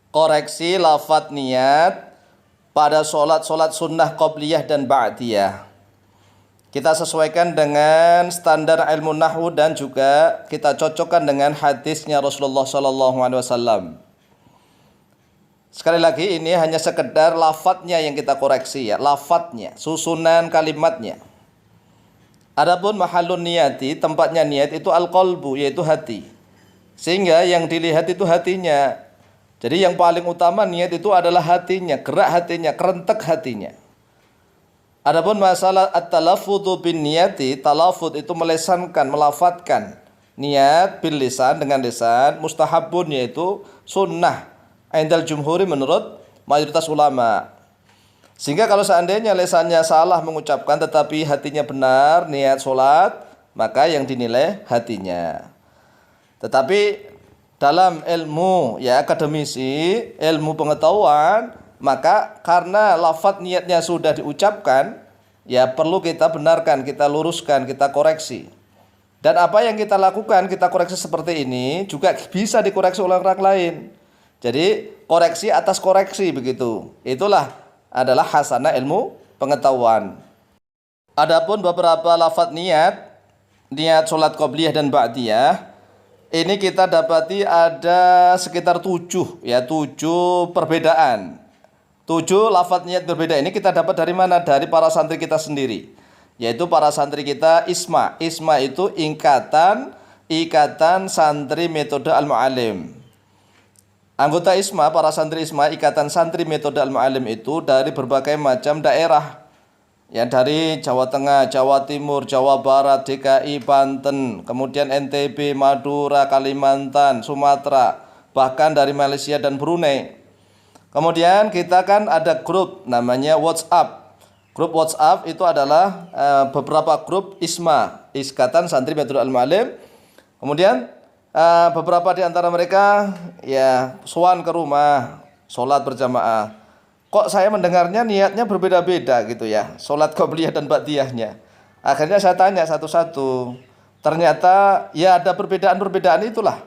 koreksi lafadz niat pada sholat-sholat sunnah qobliyah dan ba'diyah. Kita sesuaikan dengan standar ilmu nahwu dan juga kita cocokkan dengan hadisnya Rasulullah SAW. Sekali lagi ini hanya sekedar lafadznya yang kita koreksi ya, lafadznya, susunan kalimatnya. Adapun mahallun niyati, tempatnya niat itu al-qalbu, yaitu hati. Sehingga yang dilihat itu hatinya. Jadi yang paling utama niat itu adalah hatinya, gerak hatinya, kerentek hatinya. Adapun masalah at-talaffudzu bin niyati, talaffudz itu melesankan, melafadzkan. Niat bil lisan dengan lisan, mustahabun yaitu sunnah. Indal jumhuri menurut mayoritas ulama. Sehingga kalau seandainya lisannya salah mengucapkan tetapi hatinya benar niat sholat, maka yang dinilai hatinya. Tetapi dalam ilmu ya akademisi, ilmu pengetahuan, maka karena lafadz niatnya sudah diucapkan, ya perlu kita benarkan, kita luruskan, kita koreksi. Dan apa yang kita lakukan, kita koreksi seperti ini juga bisa dikoreksi oleh orang lain. Jadi koreksi atas koreksi begitu. Itulah adalah hasanah ilmu pengetahuan. Adapun beberapa lafadz niat sholat qobliyah dan ba'diyah, ini kita dapati ada sekitar 7 perbedaan. 7 lafadz niat berbeda ini kita dapat dari mana? Dari para santri kita sendiri. Yaitu para santri kita ISMA. ISMA itu Ikatan Santri Metode Al-Mu'allim. Anggota ISMA, para santri ISMA, Ikatan Santri Metode Al-Mu'allim itu dari berbagai macam daerah. Ya, dari Jawa Tengah, Jawa Timur, Jawa Barat, DKI, Banten, kemudian NTB, Madura, Kalimantan, Sumatera, bahkan dari Malaysia dan Brunei. Kemudian kita kan ada grup namanya WhatsApp. Grup WhatsApp itu adalah beberapa grup ISMA, Ikatan Santri Metode Al-Mu'allim. Kemudian beberapa di antara mereka ya sowan ke rumah, sholat berjamaah. Kok saya mendengarnya niatnya berbeda-beda gitu ya, sholat qobliyah dan ba'diyahnya. Akhirnya saya tanya satu-satu. Ternyata ya ada perbedaan-perbedaan itulah.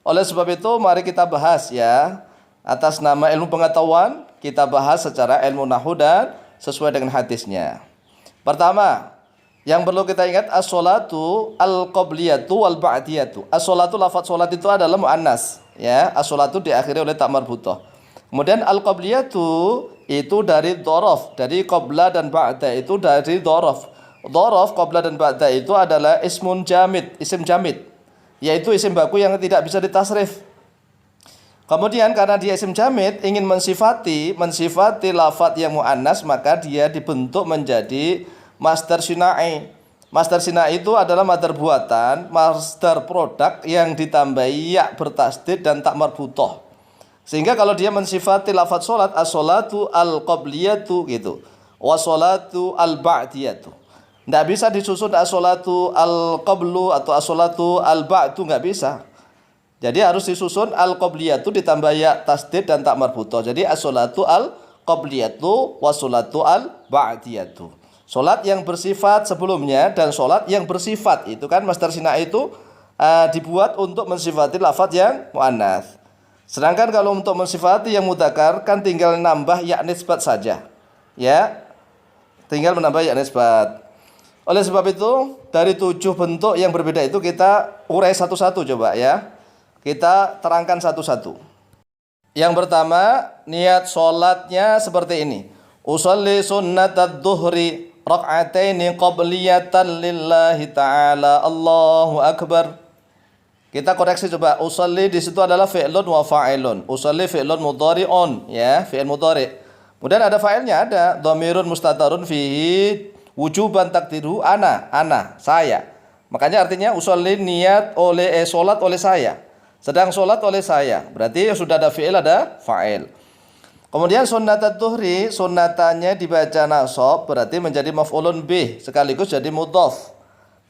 Oleh sebab itu mari kita bahas ya. Atas nama ilmu pengetahuan kita bahas secara ilmu nahwu dan sesuai dengan hadisnya. Pertama, yang perlu kita ingat as-sholatu al-qobliyatu wal ba'diyatu. As-sholatu lafadz sholat itu adalah mu'annas ya. As-sholatu diakhiri oleh tak marbuthah. Kemudian al-qobliyatu itu dari dhorof, dari qobla dan ba'da itu dari dhorof. Dhorof, qobla dan ba'da itu adalah ismun jamid, isim jamid, yaitu isim baku yang tidak bisa ditasrif. Kemudian karena dia isim jamid ingin mensifati lafadz yang mu'annas, maka dia dibentuk menjadi masdar sinai. Masdar sinai itu adalah masdar buatan, masdar produk yang ditambahi ya bertasdid dan tak marbuthah. Sehingga kalau dia mensifati lafadz sholat, as-sholatu al-qobliyatu gitu, was-sholatu al-ba'diyatu. Tidak bisa disusun as-sholatu al-qoblu atau as-sholatu al-ba'du, nggak bisa. Jadi harus disusun al-qobliyatu ditambah ya tasdid dan tak marbuthah. Jadi as-sholatu al-qobliyatu was-sholatu al-ba'diyatu. Sholat yang bersifat sebelumnya dan sholat yang bersifat itu kan masdar sinai itu dibuat untuk mensifati lafadz yang mu'annas. Sedangkan kalau untuk mensifati yang mudzakkar kan tinggal nambah ya nisbat saja. Ya. Tinggal menambah ya nisbat. Oleh sebab itu dari 7 bentuk yang berbeda itu kita urai satu-satu coba ya. Kita terangkan satu-satu. Yang pertama, niat sholatnya seperti ini. Usolli sunnatad duhri rak'ataini qabliyatan lillahi ta'ala. Allahu akbar. Kita koreksi coba. Usolli di situ adalah fi'lun wa fa'ilun. Usolli fi'lun mudhari'un ya, fi'il mudhari'. Kemudian ada fa'ilnya, ada dhamirun mustatarun fihi wujuban takdiru ana, saya. Makanya artinya usolli niat oleh salat oleh saya. Sedang salat oleh saya. Berarti sudah ada fi'il, ada fa'il. Kemudian sunnatat duhri, sunnatannya dibaca nasab berarti menjadi maf'ulun bih sekaligus jadi mudhaf.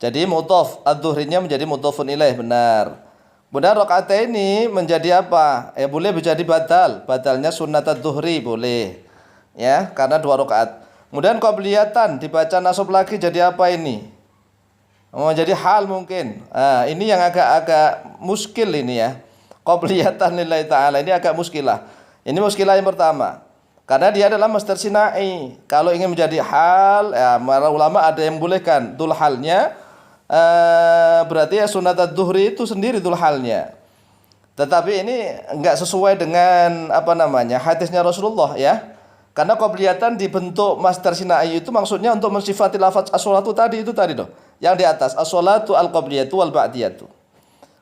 Jadi mudhaf, ad-dhuhrinya menjadi mudhafun ilaih, benar. Kemudian rakaataini menjadi apa? Boleh menjadi badal. Badalnya sunnatat duhri boleh. Ya, karena 2 rakaat. Kemudian qabliyatan dibaca nasab lagi jadi apa ini? Jadi hal mungkin. Ini yang agak muskil ini ya. Qabliyatan lillahi ta'ala ini agak muskilah. Ini muskilah yang pertama. Karena dia adalah masdar sinai. Kalau ingin menjadi hal, ya para ulama ada yang membolehkan dul halnya, berarti ya sunat ad-duhri itu sendiri dul halnya. Tetapi ini enggak sesuai dengan apa namanya hadisnya Rasulullah ya. Karena qabliyatan dibentuk masdar sinai itu maksudnya untuk mensifati lafaz as-sholatu tadi itu tadi loh. Yang di atas as-sholatu al-qabliyatu wal ba'diyatu.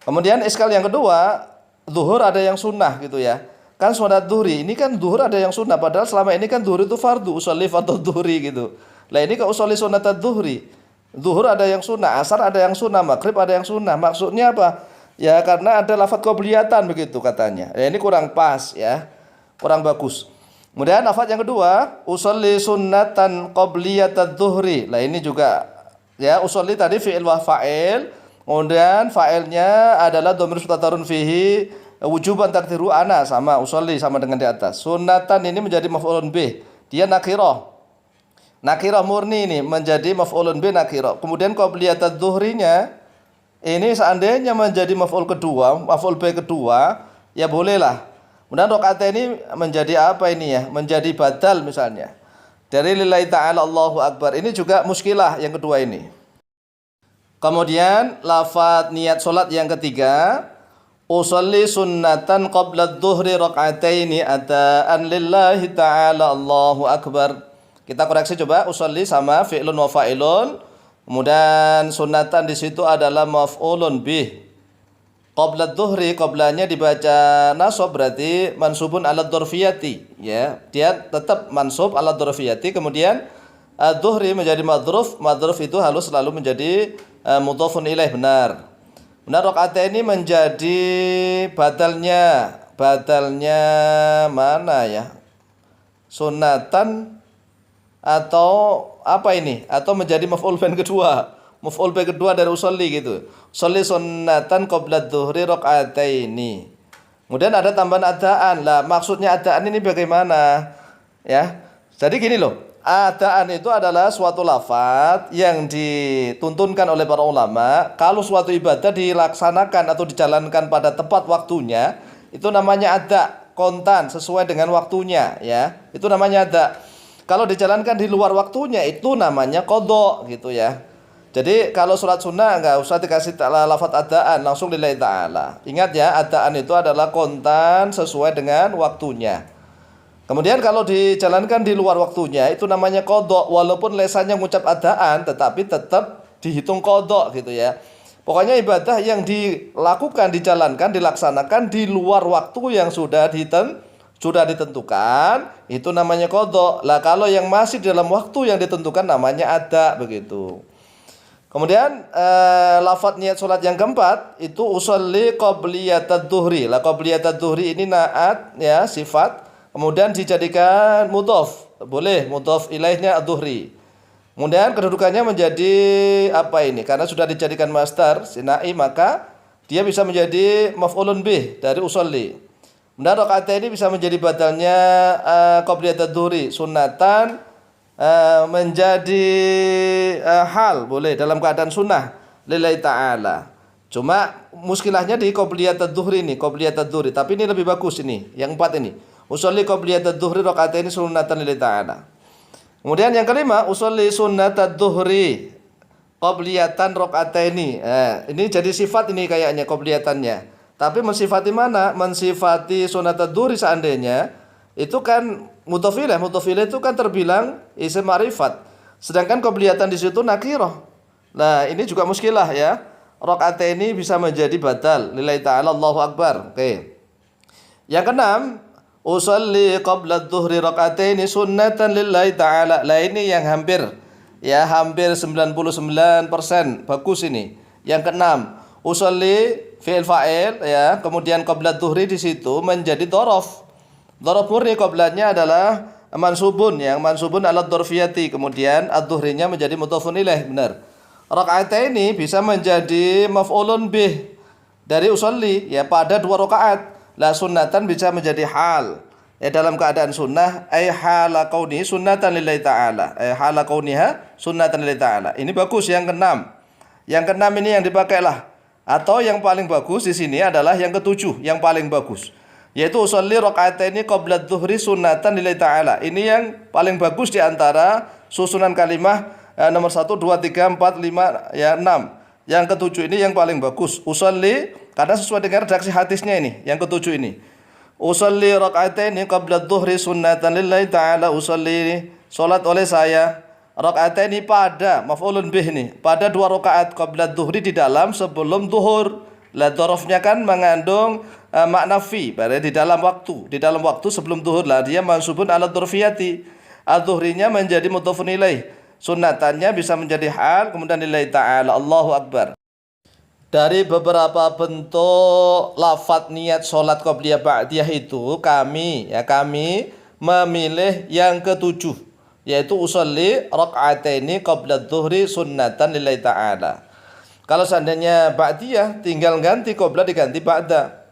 Kemudian iskal yang kedua, zuhur ada yang sunnah gitu ya. Kan sunat duhri, ini kan duhur ada yang sunnah. Padahal selama ini kan duhur itu fardu, usolli fardu duhri gitu. Lah ini ke usolli sunat duhri. Zuhur ada yang sunnah, asar ada yang sunnah, maghrib ada yang sunnah. Maksudnya apa? Ya karena ada lafaz qabliyatan begitu katanya. Ya ini kurang pas ya. Kurang bagus. Kemudian lafaz yang kedua, usolli sunnatan qabliyatad duhri. Lah ini juga ya usolli tadi fi'il wa fa'il. Kemudian fa'ilnya adalah dhamir mustatarun fihi wujuban takdiru ana sama usolli sama dengan di atas. Sunnatan ini menjadi maf'ulun bih. Dia nakirah. Nakirah murni ini menjadi maf'ulun bih nakirah. Kemudian qabliyatad duhrinya ini seandainya menjadi maf'ul kedua, maf'ul bih kedua, ya bolehlah. Kemudian rakaat ini menjadi apa ini ya? Menjadi badal misalnya. Dari lillahi ta'ala Allahu akbar. Ini juga muskilah yang kedua ini. Kemudian lafaz niat salat yang ketiga, usolli sunnatan qabla dhuhri raka'ataini adaan lillahi ta'ala Allahu akbar. Kita koreksi coba, usolli sama fi'lun wa fa'ilun. Kemudian sunnatan di situ adalah maf'ulun bih. Qabla dhuhri, qablanya dibaca nasab berarti mansubun ala dzarfiyati ya. Dia tetap mansub ala dzarfiyati. Kemudian dhuhri menjadi madruf. Madruf itu halus selalu menjadi mudhafun ilaih benar. Benar, rakaat ini menjadi badalnya mana ya? Sunnatan atau apa ini? Atau menjadi maf'ul bih kedua. Maf'ul bih kedua dari usolli gitu. Sholli sunnatan qabla dhuhri rakaataini. Kemudian ada tambahan adaan. Lah maksudnya adaan ini bagaimana? Ya. Jadi gini loh. Adaan itu adalah suatu lafaz yang dituntunkan oleh para ulama. Kalau suatu ibadah dilaksanakan atau dijalankan pada tepat waktunya, itu namanya ada, kontan sesuai dengan waktunya ya. Itu namanya ada. Kalau dijalankan di luar waktunya itu namanya qadha gitu ya. Jadi kalau sholat sunnah enggak usah dikasih lafaz adaan, langsung lillahi ta'ala. Ingat ya, adaan itu adalah kontan sesuai dengan waktunya. Kemudian kalau dijalankan di luar waktunya itu namanya qadha, walaupun lesannya mengucap adaan tetapi tetap dihitung qadha gitu ya. Pokoknya ibadah yang dilakukan, dijalankan, dilaksanakan di luar waktu yang sudah ditentukan itu namanya qadha. Lah kalau yang masih dalam waktu yang ditentukan namanya ada begitu. Kemudian lafaz niat salat yang keempat itu usolli qabliyatad dhuhri. Lah qabliyatad dhuhri ini naat ya, sifat. Kemudian dijadikan mudhaf, boleh mudhaf ilaihnya ad-dhuhri. Kemudian kedudukannya menjadi apa ini? Karena sudah dijadikan masdar sinai maka dia bisa menjadi maf'ulun bih dari usolli. Kemudian rakaat ini bisa menjadi badalnya qabliyatad dhuhri, sunnatan menjadi hal boleh dalam keadaan sunnah lillahi ta'ala. Cuma muskilahnya di qabliyatad dhuhri ini, qabliyatad dhuhri, tapi ini lebih bagus ini, yang empat ini. Usolli qabliyatad dhuhri raka'ataini sunnatan lillahi ta'ala. Kemudian yang kelima, usolli sunnatad dhuhri qabliyatan raka'ataini. Ini jadi sifat ini kayaknya qabliyatannya. Tapi mensifati mana? Mensifati sunnatad dhuhri seandainya itu kan mudhaf ilaih itu kan terbilang isim ma'rifat. Sedangkan qabliyatan di situ nakirah. Nah, ini juga muskilah ya. Raka'ataini bisa menjadi badal lillahi ta'ala Allahu akbar. Oke. Yang keenam, usolli qabla dhuhri raka'ataini sunnatan lillahi ta'ala. Lah ini yang hampir 99% bagus ini. Yang keenam, usolli fi'il fa'il ya, kemudian qabla dhuhri di situ menjadi dhorof. Dhorof murni qablanya adalah mansubun yang mansubun ala dzarfiyati, kemudian ad-dhuhrinya menjadi mudhafun ilaih, benar. Raka'ataini bisa menjadi maf'ulun bih dari usolli ya pada 2 rakaat. La sunnatan bisa menjadi hal ya dalam keadaan sunnah, ay hala kauni sunnatan lillahi ta'ala, ay hala kauniha sunnatan lillahi ta'ala. Ini bagus yang keenam. Yang keenam ini yang dipakailah, atau yang paling bagus di sini adalah yang ketujuh, yang paling bagus. yaitu usolli rakaataini qabla dzuhri sunnatan lillahi ta'ala. Ini yang paling bagus di antara susunan kalimah nomor 1, 2, 3, 4, 5, ya 6. Yang ketujuh ini yang paling bagus. Usolli, karena sesuai dengan redaksi hadisnya ini, yang ketujuh ini. Usolli rakaataini qabla dzuhri sunnatan lillahi ta'ala. Usolli, salat oleh saya rakaataini pada maf'ulun bih nih, pada 2 rakaat qabla dzuhri di dalam sebelum zuhur. La dzarafnya kan mengandung makna fi, berarti di dalam waktu sebelum zuhur lah dia mansubun ala dzurfiyati. Adzuhrinya menjadi mudhofun ilaih. Sunnatannya bisa menjadi hal, kemudian lillahi ta'ala. Allahu akbar. Dari beberapa bentuk lafadz niat sholat qobliyah ba'diyah itu kami memilih yang ketujuh, yaitu usolli raka'ataini qabla dzuhri sunnatan lillahi ta'ala. Kalau seandainya ba'diyah tinggal ganti qabla diganti ba'da.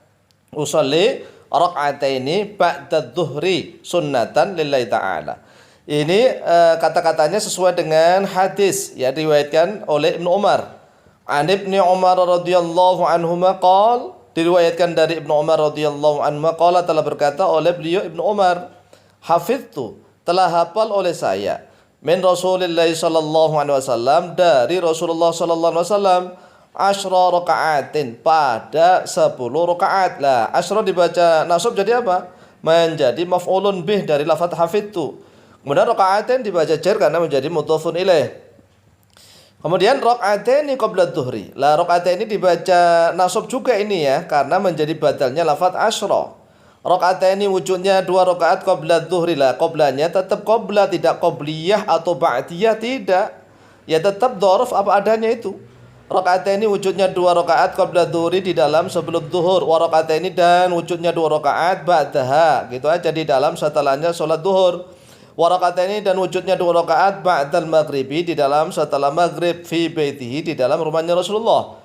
Usolli raka'ataini ba'da dzuhri sunnatan lillahi ta'ala. Ini kata-katanya sesuai dengan hadis yang diriwayatkan oleh Ibnu Umar. An Ibnu Umar radhiyallahu anhuma qala, diriwayatkan dari Ibnu Umar radhiyallahu anhuma qala, telah berkata oleh beliau Ibnu Umar, hafiztu, telah hafal oleh saya, min Rasulillah sallallahu alaihi wasallam, dari Rasulullah sallallahu alaihi wasallam, asyra raka'atin, pada 10 rakaat. Lah, asyra dibaca nasab jadi apa? Menjadi maf'ulun bih dari lafaz hafiztu. Kemudian raka'atin dibaca jar karena menjadi mudhofun ilaih. Kemudian raka'ataini qabla dzuhri. Lah raka'ataini dibaca nasab juga ini ya, karena menjadi badalnya lafaz asyra. Raka'ataini wujudnya 2 rakaat qabla dzuhri. Lah qoblanya tetap qobla, tidak qobliyah atau ba'diyah, tidak. Ya tetap dzaraf apa adanya itu. Raka'ataini wujudnya 2 rakaat qabla dzuhri di dalam sebelum zuhur. Wa raka'ataini dan wujudnya 2 rakaat ba'daha. Gitu aja di dalam setelahnya salat zuhur. Wa raka'ataini dan wujudnya 2 rakaat ba'dal maghribi di dalam setelah maghrib, fi baitihi di dalam rumahnya Rasulullah.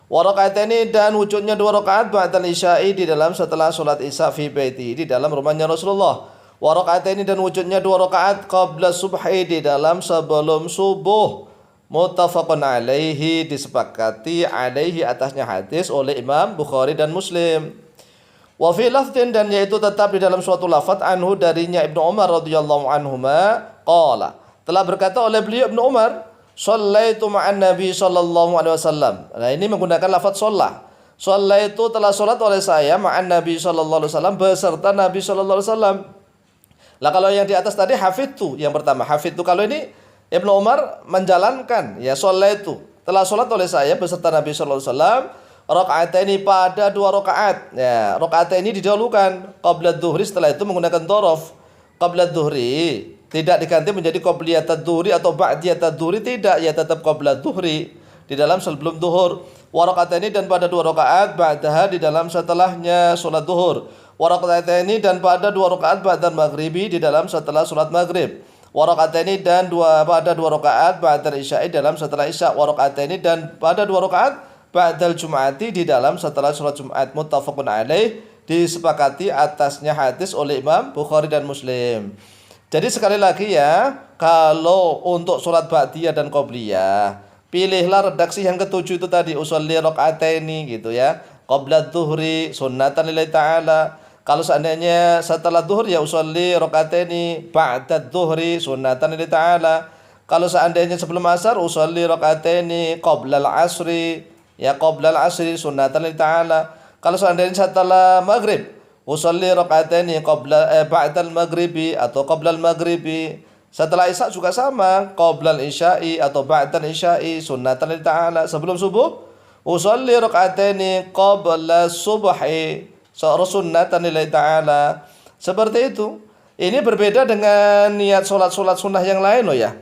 Wa raka'ataini dan wujudnya 2 rakaat ba'dal isya'i di dalam setelah salat isya, fi baitihi di dalam rumahnya Rasulullah. Wa raka'ataini dan wujudnya 2 rakaat qabla subhi di dalam sebelum subuh. Muttafaqun alaihi, disepakati alaihi atasnya hadis oleh Imam Bukhari dan Muslim. Wa fi lafdin, dan yaitu tetap di dalam suatu lafaz, anhu darinya Ibnu Umar radhiyallahu anhuma qala, telah berkata oleh beliau Ibnu Umar, shallaitu ma'an nabi sallallahu alaihi wasallam. Nah ini menggunakan lafaz shalla. Shallaitu, telah salat oleh saya, ma'an nabi sallallahu alaihi wasallam, beserta Nabi sallallahu alaihi wasallam. Lah kalau yang di atas tadi hafidtu, yang pertama hafidtu, kalau ini Ibnu Umar menjalankan, ya shallaitu, telah salat oleh saya beserta Nabi sallallahu alaihi wasallam, raka'ataini pada 2 rakaat. Ya, raka'ataini didahulukan qabla dzuhri, setelah itu menggunakan dzaraf. Qabla dzuhri tidak diganti menjadi qabliyat dzuhri atau ba'diyat dzuhri, tidak, ya tetap qabla dzuhri di dalam sebelum zuhur. Wa raka'ataini dan pada 2 rakaat ba'daha di dalam setelahnya salat zuhur. Wa raka'ataini dan pada 2 rakaat ba'dal maghribi di dalam setelah salat maghrib. Wa raka'ataini dan pada 2 rakaat ba'dal isya'i dalam setelah isya. Wa raka'ataini dan pada 2 rakaat ba'dal jum'ati di dalam setelah sholat Jumat. Muttafaqun alaih, disepakati atasnya hadis oleh Imam Bukhari dan Muslim. Jadi sekali lagi ya, kalau untuk sholat ba'diyah dan qobliyah, pilihlah redaksi yang ketujuh itu tadi, usolli raka'ataini gitu ya, qabla dzuhri sunnatan lillahi ta'ala. Kalau seandainya setelah zuhur ya usolli raka'ataini ba'da dzuhri sunnatan lillahi ta'ala. Kalau seandainya sebelum asar usolli raka'ataini qabla al-asri, ya qoblal asri sunnatan lillahi ta'ala. Kalau seandainya setelah maghrib usolli raka'ataini qabla ba'dal maghribi atau qoblal maghribi. Setelah isya juga sama, qoblal isya'i atau ba'dal isya'i sunnatan lillahi ta'ala. Sebelum subuh usolli raka'ataini qabla subhi sunnatan lillahi ta'ala. Seperti itu. Ini berbeda dengan niat sholat-sholat sunnah yang lain loh ya.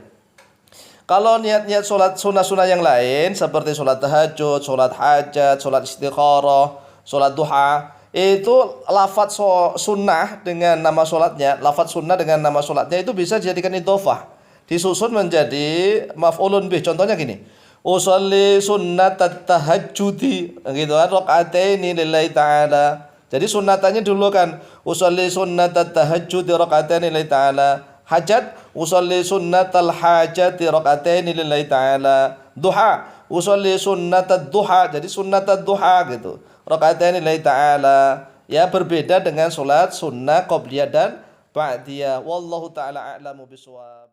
Kalau niat-niat sholat sunnah-sunnah yang lain seperti sholat tahajud, sholat hajat, sholat istikharah, sholat duha, itu lafadz sunnah dengan nama sholatnya, lafadz sunnah dengan nama sholatnya itu bisa dijadikan idhofah, disusun menjadi maf'ulun bih. Contohnya gini, usolli sunnatat tahajjudi gitu kan, raka'ataini lillahi ta'ala. Jadi sunnatannya dulu kan usolli sunnatat tahajjudi raka'ataini lillahi ta'ala. Hajat usolli sunnatal hajati raka'ataini lillahi ta'ala. Duha usolli sunnatat duha, jadi sunnatat duha gitu, raka'ataini lillahi ta'ala. ya berbeda dengan sholat sunnah qobliyah dan ba'diyah. Wallahu taala a'lamu bishawab.